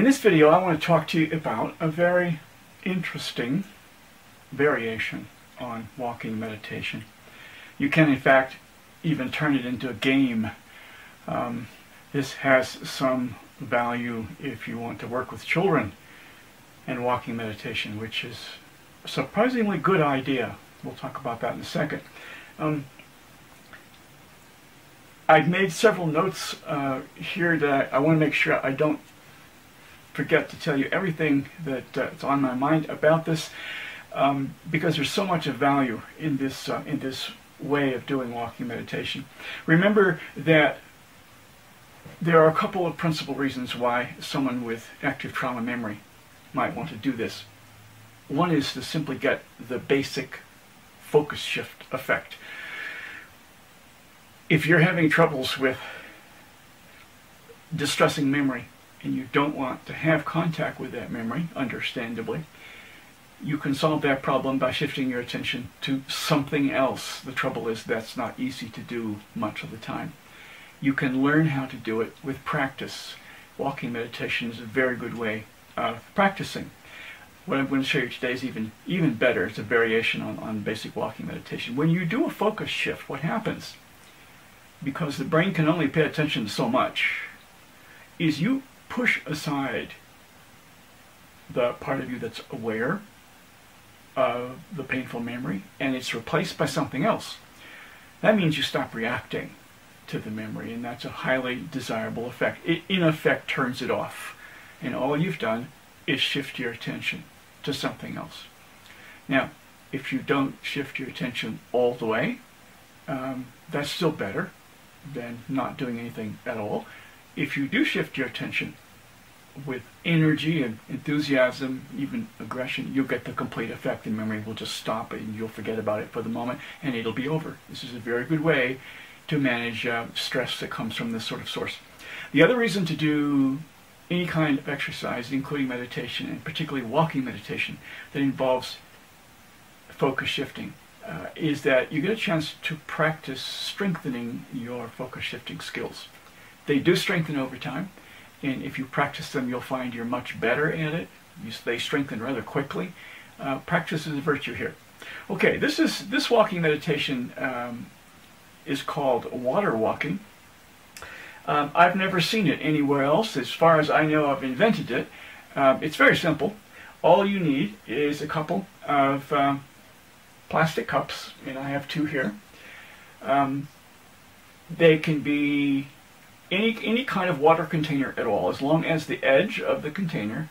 In this video, I want to talk to you about a very interesting variation on walking meditation. You can, in fact, even turn it into a game. This has some value if you want to work with children and walking meditation, which is a surprisingly good idea. We'll talk about that in a second. I've made several notes here that I want to make sure I don't forget to tell you everything that's on my mind about this, because there's so much of value in this way of doing walking meditation. Remember that there are a couple of principal reasons why someone with active trauma memory might want to do this. One is to simply get the basic focus shift effect. If you're having troubles with distressing memory and you don't want to have contact with that memory, understandably, you can solve that problem by shifting your attention to something else. The trouble is that's not easy to do much of the time. You can learn how to do it with practice. Walking meditation is a very good way of practicing. What I'm going to show you today is even better. It's a variation on basic walking meditation. When you do a focus shift, what happens, because the brain can only pay attention to so much, is you push aside the part of you that's aware of the painful memory, and it's replaced by something else. That means you stop reacting to the memory, and that's a highly desirable effect. It, in effect, turns it off, and all you've done is shift your attention to something else. Now, if you don't shift your attention all the way, that's still better than not doing anything at all. If you do shift your attention with energy and enthusiasm, even aggression, you'll get the complete effect, and memory will just stop and you'll forget about it for the moment and it'll be over. This is a very good way to manage stress that comes from this sort of source. The other reason to do any kind of exercise, including meditation, and particularly walking meditation, that involves focus shifting, is that you get a chance to practice strengthening your focus shifting skills. They do strengthen over time, and if you practice them, you'll find you're much better at it. They strengthen rather quickly. Practice is a virtue here. Okay, this walking meditation is called water walking. I've never seen it anywhere else. As far as I know, I've invented it. It's very simple. All you need is a couple of plastic cups, and I have two here. They can be any kind of water container at all, as long as the edge of the container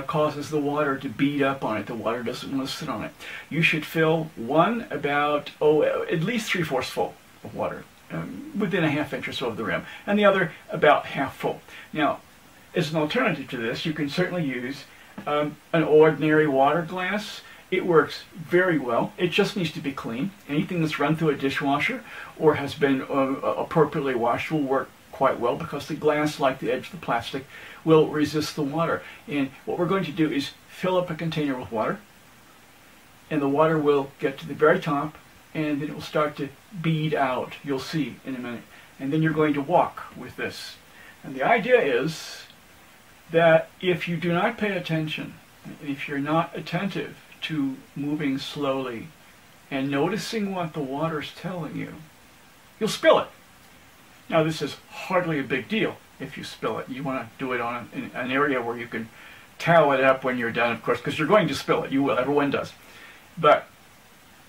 causes the water to bead up on it. The water doesn't want to sit on it. You should fill one about, at least 3/4 full of water, within a ½ inch or so of the rim, and the other about half full. Now, as an alternative to this, you can certainly use an ordinary water glass. It works very well. It just needs to be clean. Anything that's run through a dishwasher or has been appropriately washed will work quite well, because the glass, like the edge of the plastic, will resist the water. And what we're going to do is fill up a container with water, and the water will get to the very top, and then it will start to bead out. You'll see in a minute. And then you're going to walk with this. And the idea is that if you do not pay attention, if you're not attentive to moving slowly and noticing what the water's telling you, you'll spill it. Now, this is hardly a big deal if you spill it. You want to do it on an area where you can towel it up when you're done, of course, because you're going to spill it. You will. Everyone does. But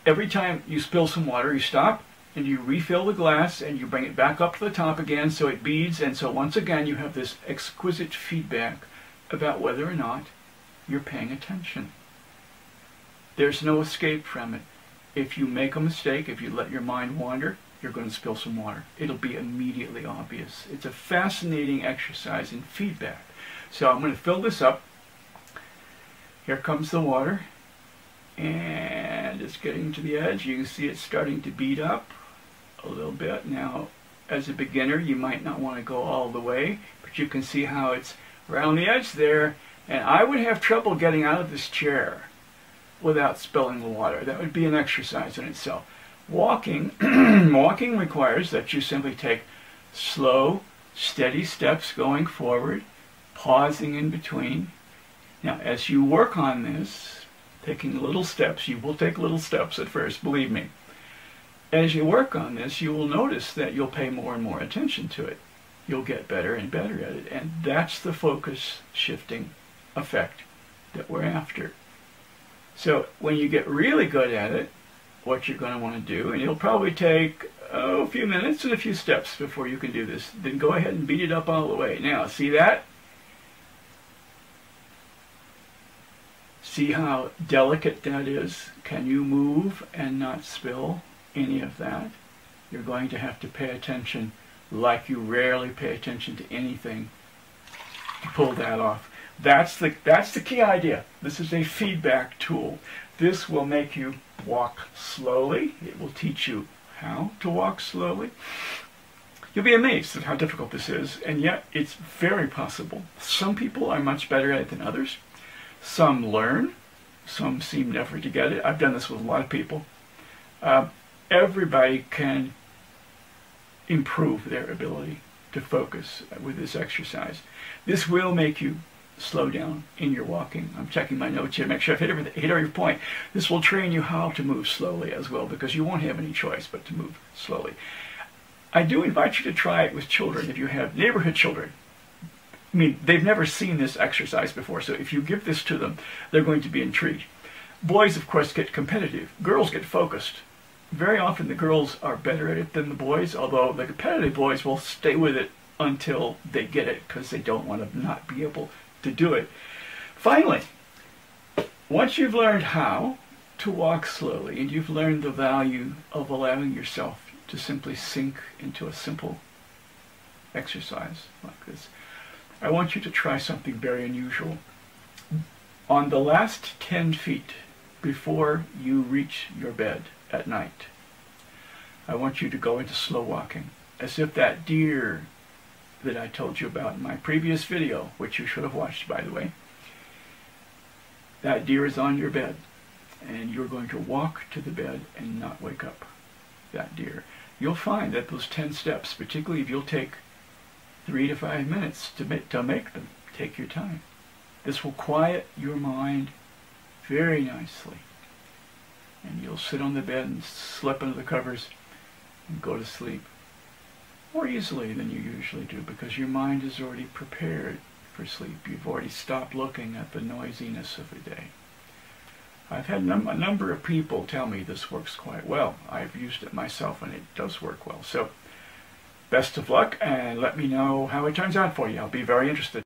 every time you spill some water, you stop and you refill the glass and you bring it back up to the top again so it beads. And so once again, you have this exquisite feedback about whether or not you're paying attention. There's no escape from it. If you make a mistake, if you let your mind wander, you're going to spill some water. It'll be immediately obvious. It's a fascinating exercise in feedback. So I'm going to fill this up. Here comes the water, and it's getting to the edge. You can see it's starting to bead up a little bit. Now, as a beginner, you might not want to go all the way, but you can see how it's around the edge there, and I would have trouble getting out of this chair without spilling the water. That would be an exercise in itself. Walking requires that you simply take slow, steady steps going forward, pausing in between. Now, as you work on this, taking little steps, you will take little steps at first, believe me. As you work on this, you will notice that you'll pay more and more attention to it. You'll get better and better at it, and that's the focus shifting effect that we're after. So when you get really good at it, what you're going to want to do, and it'll probably take a few minutes and a few steps before you can do this, then go ahead and beat it up all the way. Now, see that? See how delicate that is? Can you move and not spill any of that? You're going to have to pay attention like you rarely pay attention to anything to pull that off. That's the key idea. This is a feedback tool. This will make you walk slowly. It will teach you how to walk slowly. You'll be amazed at how difficult this is, and yet it's very possible. Some people are much better at it than others. Some learn. Some seem never to get it. I've done this with a lot of people. Everybody can improve their ability to focus with this exercise. This will make you slow down in your walking. I'm checking my notes here, make sure I've hit every point. This will train you how to move slowly as well, because you won't have any choice but to move slowly. I do invite you to try it with children if you have neighborhood children. I mean, they've never seen this exercise before, so if you give this to them, they're going to be intrigued. Boys, of course, get competitive. Girls get focused. Very often the girls are better at it than the boys, although the competitive boys will stay with it until they get it because they don't want to not be able to do it. Finally, once you've learned how to walk slowly and you've learned the value of allowing yourself to simply sink into a simple exercise like this, I want you to try something very unusual. On the last 10 feet before you reach your bed at night, I want you to go into slow walking, as if that deer that I told you about in my previous video, which you should have watched, by the way, that deer is on your bed, and you're going to walk to the bed and not wake up that deer. You'll find that those 10 steps, particularly if you'll take 3 to 5 minutes to make them, take your time. This will quiet your mind very nicely, and you'll sit on the bed and slip under the covers and go to sleep more easily than you usually do, because your mind is already prepared for sleep. You've already stopped looking at the noisiness of the day. I've had a number of people tell me this works quite well. I've used it myself and it does work well. So best of luck, and let me know how it turns out for you. I'll be very interested.